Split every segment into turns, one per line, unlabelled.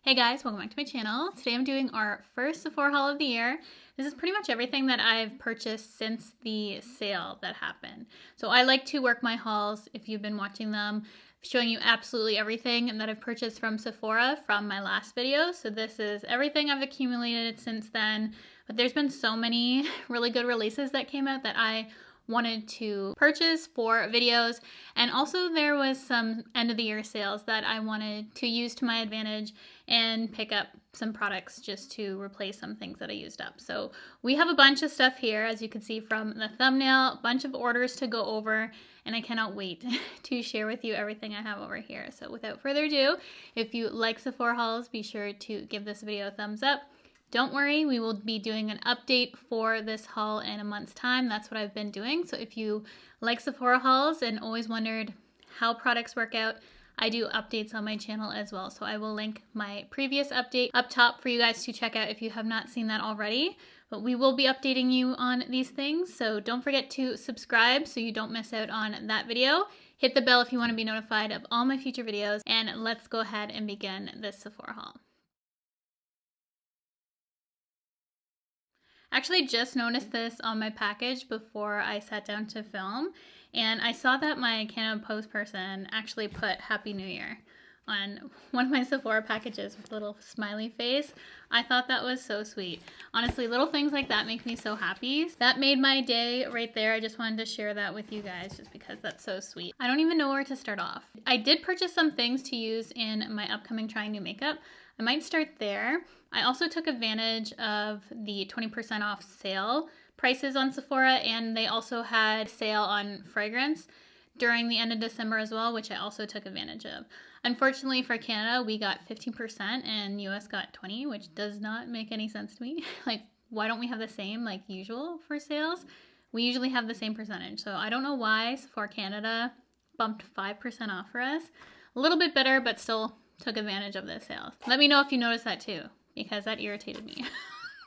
Hey guys, welcome back to my channel. Today I'm doing our first Sephora haul of the year. This is pretty much everything that I've purchased since the sale that happened. So I like to work my hauls, if you've been watching them, showing you absolutely everything that I've purchased from Sephora from my last video. So this is everything I've accumulated since then. But there's been so many really good releases that came out that I wanted to purchase for videos, and also there was some end of the year sales that I wanted to use to my advantage and pick up some products just to replace some things that I used up. So we have a bunch of stuff here, as you can see from the thumbnail, a bunch of orders to go over, and I cannot wait to share with you everything I have over here. So without further ado, if you like Sephora hauls, be sure to give this video a thumbs up. Don't worry, we will be doing an update for this haul in a month's time. That's what I've been doing. So if you like Sephora hauls and always wondered how products work out, I do updates on my channel as well. So I will link my previous update up top for you guys to check out if you have not seen that already. But we will be updating you on these things. So don't forget to subscribe so you don't miss out on that video. Hit the bell if you want to be notified of all my future videos. And let's go ahead and begin this Sephora haul. Actually just noticed this on my package before I sat down to film, and I saw that my Canada Post person actually put Happy New Year on one of my Sephora packages with a little smiley face. I thought that was so sweet. Honestly, little things like that make me so happy. That made my day right there. I just wanted to share that with you guys just because that's so sweet. I don't even know where to start off. I did purchase some things to use in my upcoming trying new makeup. I might start there. I also took advantage of the 20% off sale prices on Sephora, and they also had sale on fragrance during the end of December as well, which I also took advantage of. Unfortunately for Canada, we got 15% and US got 20%, which does not make any sense to me. Like, why don't we have the same like usual for sales? We usually have the same percentage. So I don't know why Sephora Canada bumped 5% off for us. A little bit better, but still took advantage of the sales. Let me know if you noticed that too, because that irritated me.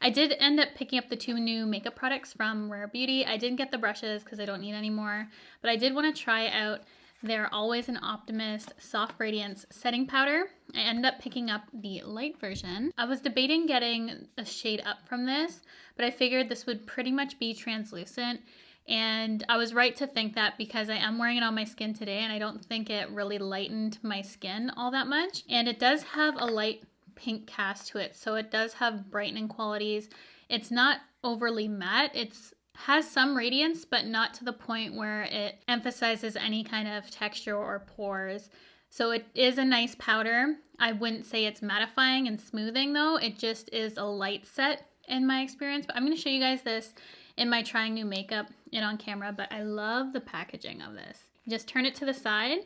I did end up picking up the 2 new makeup products from Rare Beauty. I didn't get the brushes because I don't need any more, but I did want to try out their Always an Optimist Soft Radiance Setting Powder. I ended up picking up the light version. I was debating getting a shade up from this, but I figured this would pretty much be translucent. And I was right to think that because I am wearing it on my skin today, and I don't think it really lightened my skin all that much. And it does have a light pink cast to it, so it does have brightening qualities. It's not overly matte. It has some radiance, but not to the point where it emphasizes any kind of texture or pores. So it is a nice powder. I wouldn't say it's mattifying and smoothing though. It just is a light set in my experience. But I'm going to show you guys this in my trying new makeup and on camera, but I love the packaging of this. Just turn it to the side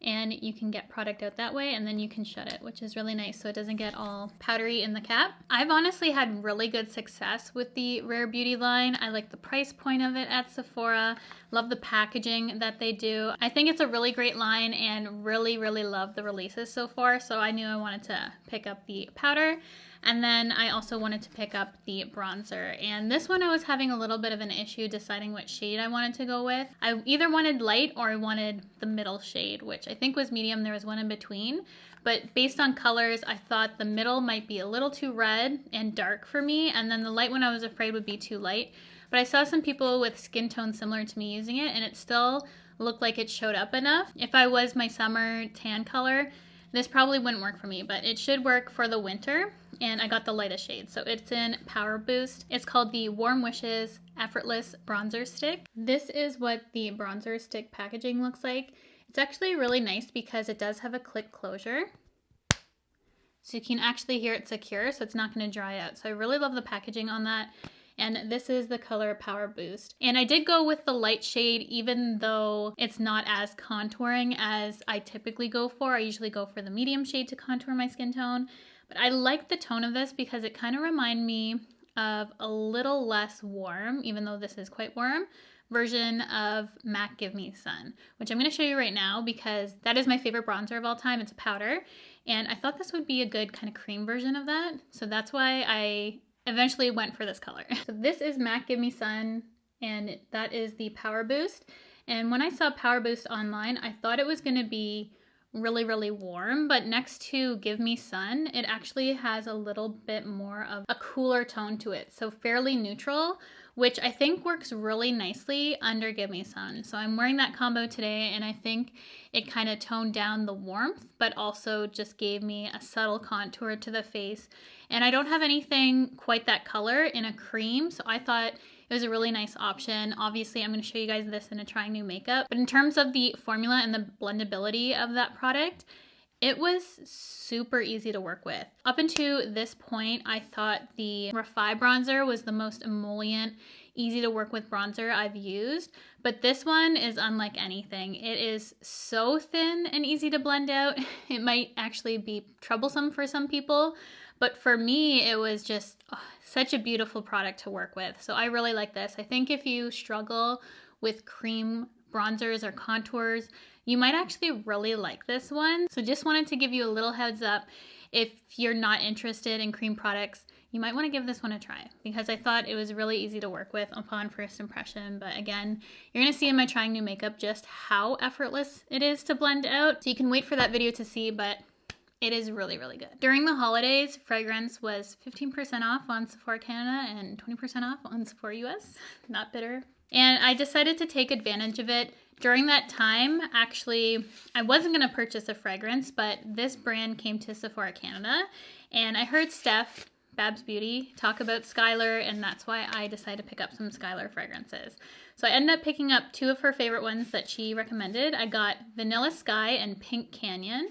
and you can get product out that way, and then you can shut it, which is really nice so it doesn't get all powdery in the cap. I've honestly had really good success with the Rare Beauty line. I like the price point of it at Sephora. Love the packaging that they do. I think it's a really great line and really love the releases so far, so I knew I wanted to pick up the powder. And then I also wanted to pick up the bronzer. And this one I was having a little bit of an issue deciding what shade I wanted to go with. I either wanted light or I wanted the middle shade, which I think was medium. There was one in between. But based on colors, I thought the middle might be a little too red and dark for me. And then the light one I was afraid would be too light. But I saw some people with skin tone similar to me using it, and it still looked like it showed up enough. If I was my summer tan color, this probably wouldn't work for me, but it should work for the winter, and I got the lightest shade. So it's in Power Boost. It's called the Warm Wishes Effortless Bronzer Stick. This is what the bronzer stick packaging looks like. It's actually really nice because it does have a click closure. So you can actually hear it secure, so it's not going to dry out. So I really love the packaging on that. And this is the color Power Boost. And I did go with the light shade even though it's not as contouring as I typically go for. I usually go for the medium shade to contour my skin tone. But I like the tone of this because it kind of reminds me of a little less warm, even though this is quite warm, version of MAC Give Me Sun, which I'm going to show you right now because that is my favorite bronzer of all time. It's a powder. And I thought this would be a good kind of cream version of that. So that's why I eventually went for this color. So this is MAC Give Me Sun, and that is the Power Boost. And when I saw Power Boost online, I thought it was going to be really, really warm, but next to Give Me Sun, it actually has a little bit more of a cooler tone to it. So fairly neutral, which I think works really nicely under Give Me Sun. So I'm wearing that combo today, and I think it kind of toned down the warmth, but also just gave me a subtle contour to the face. And I don't have anything quite that color in a cream, so I thought it was a really nice option. Obviously, I'm going to show you guys this in a Trying New Makeup. But in terms of the formula and the blendability of that product, it was super easy to work with. Up until this point, I thought the Refi bronzer was the most emollient, easy to work with bronzer I've used. But this one is unlike anything. It is so thin and easy to blend out. It might actually be troublesome for some people. But for me, it was just such a beautiful product to work with. So I really like this. I think if you struggle with cream bronzers or contours, you might actually really like this one. So just wanted to give you a little heads up. If you're not interested in cream products, you might want to give this one a try, because I thought it was really easy to work with upon first impression. But again, you're going to see in my Trying New Makeup just how effortless it is to blend out. So you can wait for that video to see, but it is really, really good. During the holidays, fragrance was 15% off on Sephora Canada and 20% off on Sephora US. Not bitter. And I decided to take advantage of it. During that time, actually, I wasn't going to purchase a fragrance, but this brand came to Sephora Canada, and I heard Steph, Babs Beauty, talk about Skylar, and that's why I decided to pick up some Skylar fragrances. So I ended up picking up two of her favorite ones that she recommended. I got Vanilla Sky and Pink Canyon.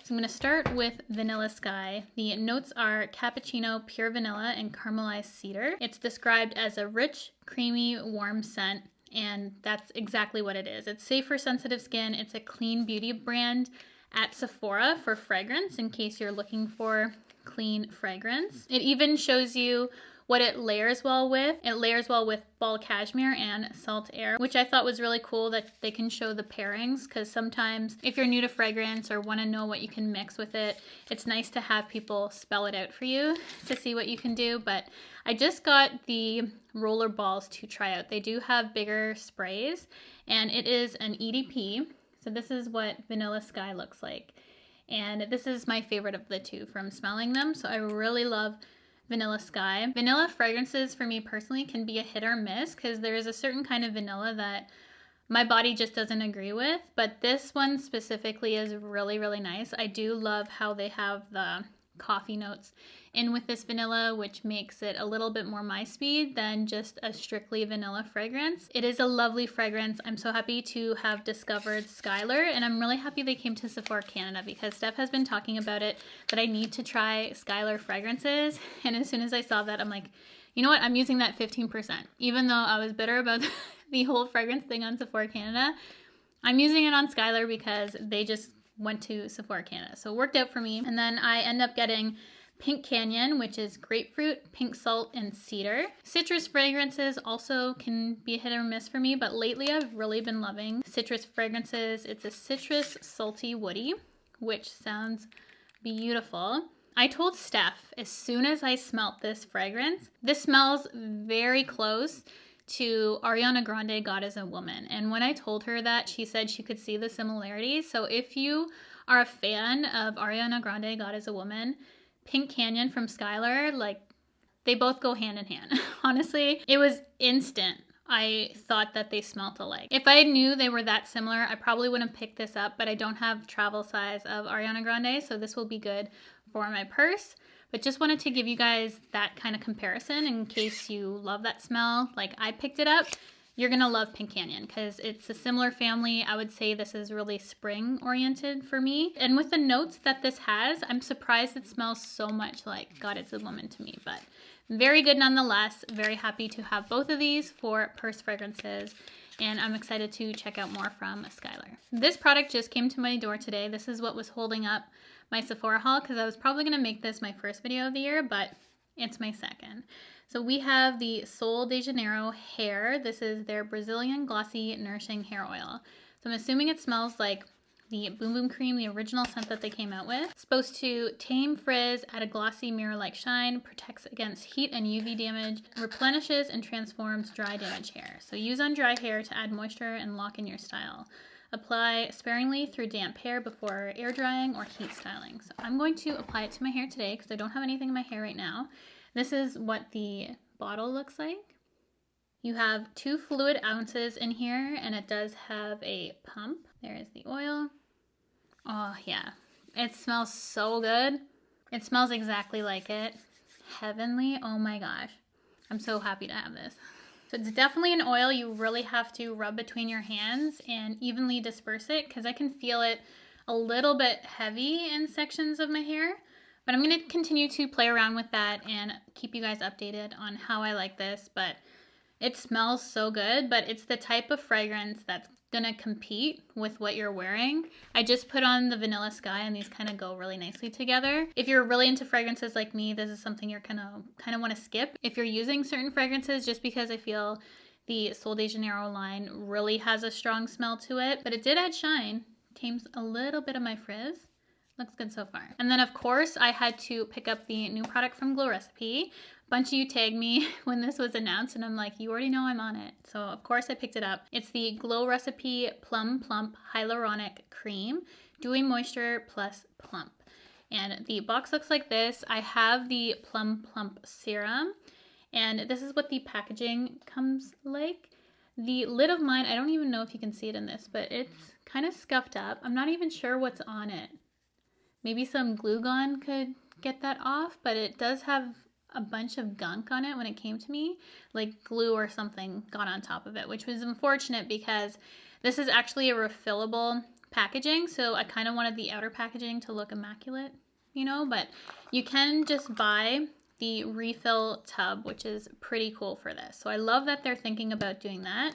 So I'm going to start with Vanilla Sky. The notes are cappuccino, pure vanilla, and caramelized cedar. It's described as a rich, creamy, warm scent, and that's exactly what it is. It's safe for sensitive skin. It's a clean beauty brand at Sephora for fragrance, in case you're looking for clean fragrance. It even shows you what it layers well with. It layers well with ball cashmere and salt air, which I thought was really cool that they can show the pairings, because sometimes if you're new to fragrance or want to know what you can mix with it, it's nice to have people spell it out for you to see what you can do. But I just got the roller balls to try out. They do have bigger sprays, and it is an EDP. So this is what Vanilla Sky looks like. And this is my favorite of the two from smelling them. So I really love Vanilla Sky. Vanilla fragrances for me personally can be a hit or miss, because there is a certain kind of vanilla that my body just doesn't agree with, but this one specifically is really, really nice. I do love how they have the coffee notes in with this vanilla, which makes it a little bit more my speed than just a strictly vanilla fragrance. It is a lovely fragrance. I'm so happy to have discovered Skylar, and I'm really happy they came to Sephora Canada, because Steph has been talking about it, that I need to try Skylar fragrances. And as soon as I saw that, I'm like, you know what? I'm using that 15%. Even though I was bitter about the whole fragrance thing on Sephora Canada, I'm using it on Skylar because they just went to Sephora Canada. So it worked out for me. And then I end up getting Pink Canyon, which is grapefruit, pink salt, and cedar. Citrus fragrances also can be a hit or miss for me, but lately I've really been loving citrus fragrances. It's a citrus salty woody, which sounds beautiful. I told Steph as soon as I smelt this fragrance, this smells very close to Ariana Grande, God is a Woman. And when I told her that, she said she could see the similarities. So if you are a fan of Ariana Grande, God is a Woman, Pink Canyon from Skylar, like, they both go hand in hand. Honestly, it was instant. I thought that they smelt alike. If I knew they were that similar, I probably wouldn't pick this up, but I don't have travel size of Ariana Grande, so this will be good for my purse. But just wanted to give you guys that kind of comparison in case you love that smell. Like, I picked it up. You're gonna love Pink Canyon because it's a similar family. I would say this is really spring oriented for me. And with the notes that this has, I'm surprised it smells so much like God is a Woman to me, but very good nonetheless. Very happy to have both of these for purse fragrances, and I'm excited to check out more from Skylar. This product just came to my door today. This is what was holding up my Sephora haul, because I was probably gonna make this my first video of the year, but it's my second. So we have the Sol de Janeiro hair. This is their Brazilian Glossy Nourishing Hair Oil. So I'm assuming it smells like the Boom Boom Cream, the original scent that they came out with. It's supposed to tame frizz, add a glossy mirror-like shine, protects against heat and UV damage, replenishes and transforms dry damaged hair. So use on dry hair to add moisture and lock in your style. Apply sparingly through damp hair before air drying or heat styling. So I'm going to apply it to my hair today because I don't have anything in my hair right now. This is what the bottle looks like. You have 2 fluid ounces in here, and it does have a pump. There is the oil. Oh yeah, it smells so good. It smells exactly like it. Heavenly. Oh my gosh. I'm so happy to have this. So it's definitely an oil you really have to rub between your hands and evenly disperse it, because I can feel it a little bit heavy in sections of my hair. But I'm going to continue to play around with that and keep you guys updated on how I like this. But it smells so good, but it's the type of fragrance that's gonna compete with what you're wearing. I just put on the Vanilla Sky, and these kind of go really nicely together. If you're really into fragrances like me, this is something you're kind of want to skip. If you're using certain fragrances, just because I feel the Sol de Janeiro line really has a strong smell to it, but it did add shine. Tames a little bit of my frizz. Looks good so far. And then of course I had to pick up the new product from Glow Recipe. A bunch of you tagged me when this was announced, and I'm like, you already know I'm on it. So of course I picked it up. It's the Glow Recipe Plum Plump Hyaluronic Cream, Dewy Moisture Plus Plump. And the box looks like this. I have the Plum Plump Serum, and this is what the packaging comes like. The lid of mine, I don't even know if you can see it in this, but it's kind of scuffed up. I'm not even sure what's on it. Maybe some glue gun could get that off, but it does have a bunch of gunk on it when it came to me, like glue or something got on top of it, which was unfortunate because this is actually a refillable packaging, so I kind of wanted the outer packaging to look immaculate, you know, but you can just buy the refill tub, which is pretty cool for this. So I love that they're thinking about doing that.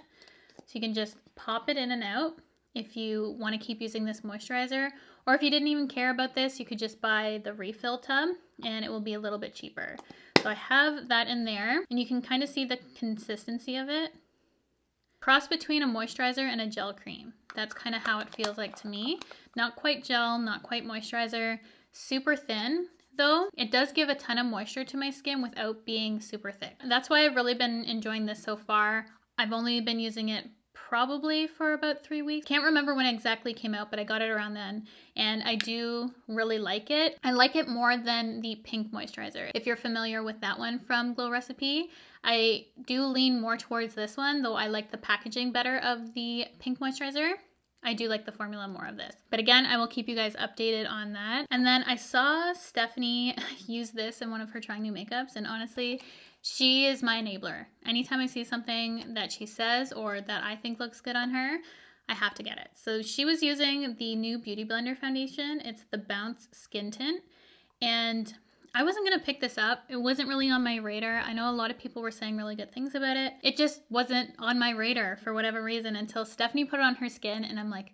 So you can just pop it in and out if you want to keep using this moisturizer, or if you didn't even care about this, you could just buy the refill tub and it will be a little bit cheaper. So I have that in there, and you can kind of see the consistency of it. Cross between a moisturizer and a gel cream. That's kind of how it feels like to me. Not quite gel, not quite moisturizer. Super thin, though. It does give a ton of moisture to my skin without being super thick. That's why I've really been enjoying this so far. I've only been using it probably for about 3 weeks. Can't remember when it exactly came out, but I got it around then, and I do really like it. I like it more than the pink moisturizer. If you're familiar with that one from Glow Recipe, I do lean more towards this one, though I like the packaging better of the pink moisturizer. I do like the formula more of this. But again, I will keep you guys updated on that. And then I saw Stephanie use this in one of her trying new makeups, and honestly, she is my enabler. Anytime I see something that she says or that I think looks good on her, I have to get it. So she was using the new Beauty Blender foundation. It's the Bounce Skin Tint. And I wasn't going to pick this up. It wasn't really on my radar. I know a lot of people were saying really good things about it. It just wasn't on my radar for whatever reason until Stephanie put it on her skin, and I'm like,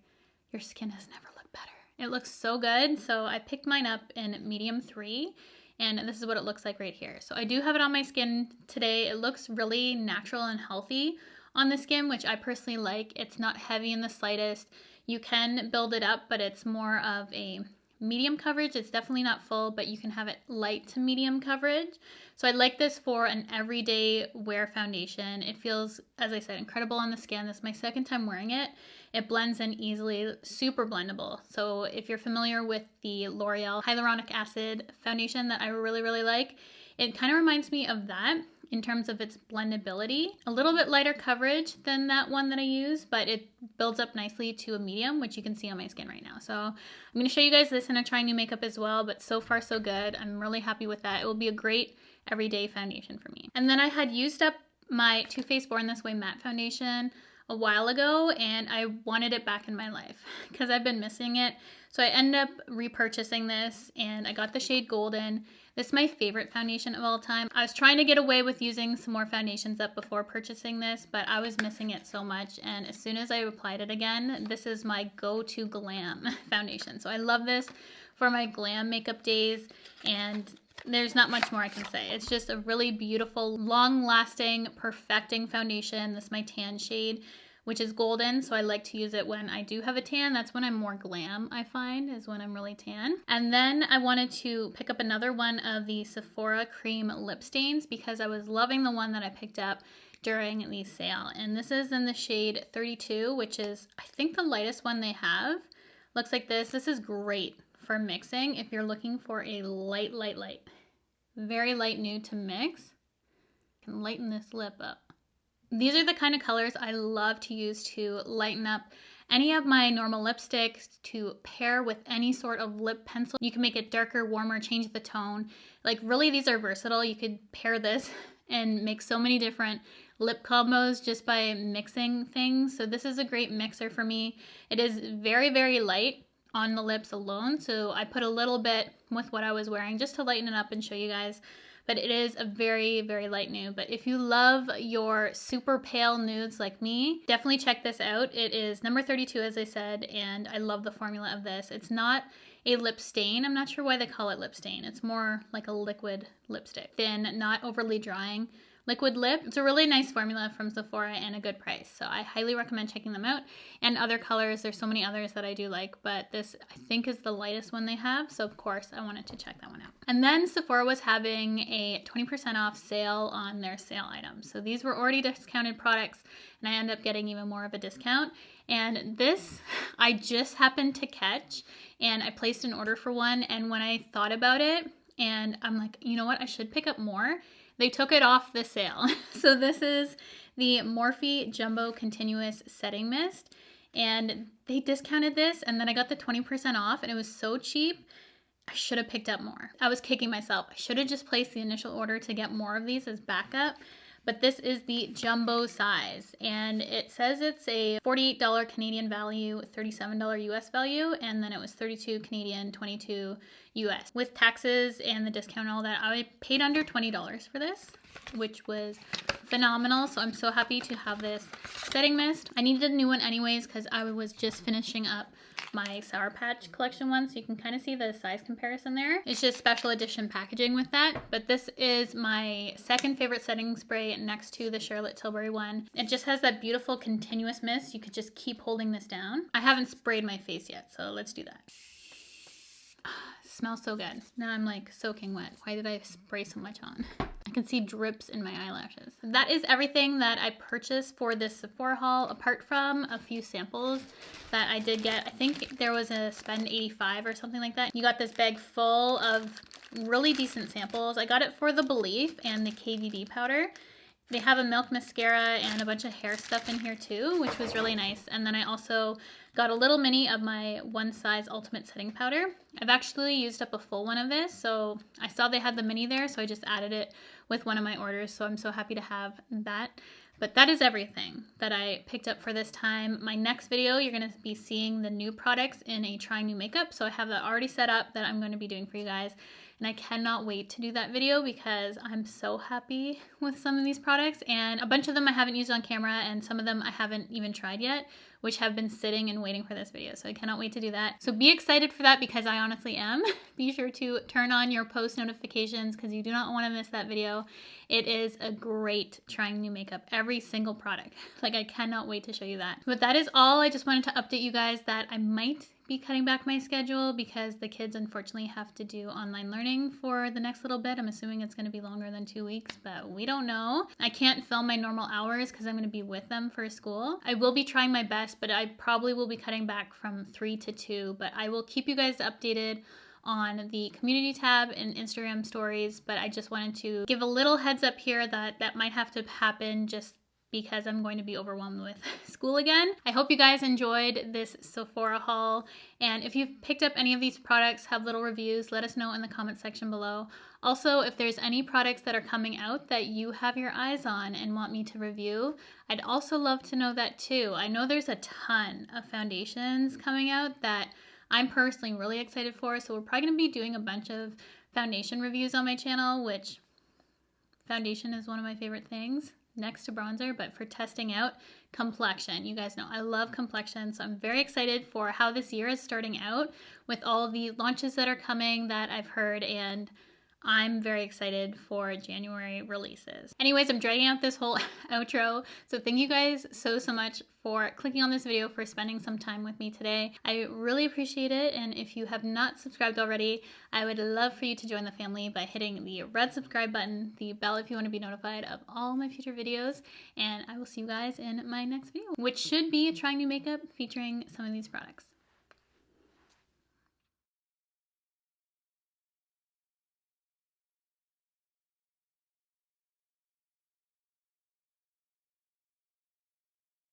your skin has never looked better. It looks so good. So I picked mine up in medium 3. And this is what it looks like right here. So I do have it on my skin today. It looks really natural and healthy on the skin, which I personally like. It's not heavy in the slightest. You can build it up, but it's more of a medium coverage. It's definitely not full, but you can have it light to medium coverage. So I like this for an everyday wear foundation. It feels, as I said, incredible on the skin. This is my second time wearing it. It blends in easily, super blendable. So if you're familiar with the L'Oreal Hyaluronic Acid foundation that I really, really like, it kind of reminds me of that in terms of its blendability. A little bit lighter coverage than that one that I use, but it builds up nicely to a medium, which you can see on my skin right now. So I'm going to show you guys this in a trying new makeup as well, but so far so good. I'm really happy with that. It will be a great everyday foundation for me. And then I had used up my Too Faced Born This Way matte foundation a while ago, and I wanted it back in my life because I've been missing it. So I ended up repurchasing this, and I got the shade Golden. This is my favorite foundation of all time. I was trying to get away with using some more foundations up before purchasing this, but I was missing it so much, and as soon as I applied it again, this is my go-to glam foundation. So I love this for my glam makeup days, and there's not much more I can say. It's just a really beautiful, long-lasting, perfecting foundation. This is my tan shade, which is golden, so I like to use it when I do have a tan. That's when I'm more glam, I find, is when I'm really tan. And then I wanted to pick up another one of the Sephora cream lip stains because I was loving the one that I picked up during the sale. And this is in the shade 32, which is, I think, the lightest one they have. Looks like this. This is great for mixing if you're looking for a light, very light nude to mix. Can lighten this lip up. These are the kind of colors I love to use to lighten up any of my normal lipsticks, to pair with any sort of lip pencil. You can make it darker, warmer, change the tone. Like, really, these are versatile. You could pair this and make so many different lip combos just by mixing things. So this is a great mixer for me. It is very, very light on the lips alone. So I put a little bit with what I was wearing just to lighten it up and show you guys. But it is a very, very light nude. But if you love your super pale nudes like me, definitely check this out. It is number 32, as I said, and I love the formula of this. It's not a lip stain. I'm not sure why they call it lip stain. It's more like a liquid lipstick. Thin, not overly drying liquid lip. It's a really nice formula from Sephora and a good price. So I highly recommend checking them out. And other colors, there's so many others that I do like, but this I think is the lightest one they have. So of course I wanted to check that one out. And then Sephora was having a 20% off sale on their sale items. So these were already discounted products and I ended up getting even more of a discount. And this I just happened to catch and I placed an order for one. And when I thought about it and I'm like, you know what, I should pick up more. They took it off the sale. So this is the Morphe Jumbo Continuous Setting Mist. And they discounted this and then I got the 20% off and it was so cheap. I should have picked up more. I was kicking myself. I should have just placed the initial order to get more of these as backup. But this is the jumbo size and it says it's a $48 Canadian value, $37 US value, and then it was 32 Canadian, 22 US. With taxes and the discount and all that, I paid under $20 for this, which was phenomenal. So I'm so happy to have this setting mist. I needed a new one anyways because I was just finishing up my Sour Patch collection one, so you can kind of see the size comparison there. It's just special edition packaging with that, but this is my second favorite setting spray next to the Charlotte Tilbury one. It just has that beautiful continuous mist. You could just keep holding this down. I haven't sprayed my face yet, so let's do that. Smells so good. Now I'm like soaking wet. Why did I spray so much on? I can see drips in my eyelashes. That is everything that I purchased for this Sephora haul, apart from a few samples that I did get. I think there was a spend 85 or something like that. You got this bag full of really decent samples. I got it for the Belief and the KVD powder. They have a milk mascara and a bunch of hair stuff in here too, which was really nice. And then I also got a little mini of my One Size Ultimate Setting Powder. I've actually used up a full one of this, so I saw they had the mini there, so I just added it with one of my orders, so I'm so happy to have that. But that is everything that I picked up for this time. My next video, you're going to be seeing the new products in a trying new makeup, so I have that already set up that I'm going to be doing for you guys. And I cannot wait to do that video because I'm so happy with some of these products. And a bunch of them I haven't used on camera and some of them I haven't even tried yet, which have been sitting and waiting for this video. So I cannot wait to do that. So be excited for that because I honestly am. Be sure to turn on your post notifications because you do not want to miss that video. It is a great trying new makeup, every single product. Like, I cannot wait to show you that. But that is all. I just wanted to update you guys that I might be cutting back my schedule because the kids unfortunately have to do online learning for the next little bit. I'm assuming it's going to be longer than 2 weeks, but we don't know. I can't film my normal hours because I'm going to be with them for school. I will be trying my best, but I probably will be cutting back from 3 to 2, but I will keep you guys updated on the community tab and Instagram stories. But I just wanted to give a little heads up here that that might have to happen just because I'm going to be overwhelmed with school again. I hope you guys enjoyed this Sephora haul. And if you've picked up any of these products, have little reviews, let us know in the comment section below. Also, if there's any products that are coming out that you have your eyes on and want me to review, I'd also love to know that too. I know there's a ton of foundations coming out that I'm personally really excited for. So we're probably going to be doing a bunch of foundation reviews on my channel, which foundation is one of my favorite things next to bronzer, but for testing out complexion. You guys know I love complexion, so I'm very excited for how this year is starting out with all the launches that are coming that I've heard, and I'm very excited for January releases. Anyways, I'm dragging out this whole outro, so thank you guys so much for clicking on this video, for spending some time with me today. I really appreciate it, and if you have not subscribed already, I would love for you to join the family by hitting the red subscribe button, the bell if you want to be notified of all my future videos, and I will see you guys in my next video, which should be trying new makeup featuring some of these products.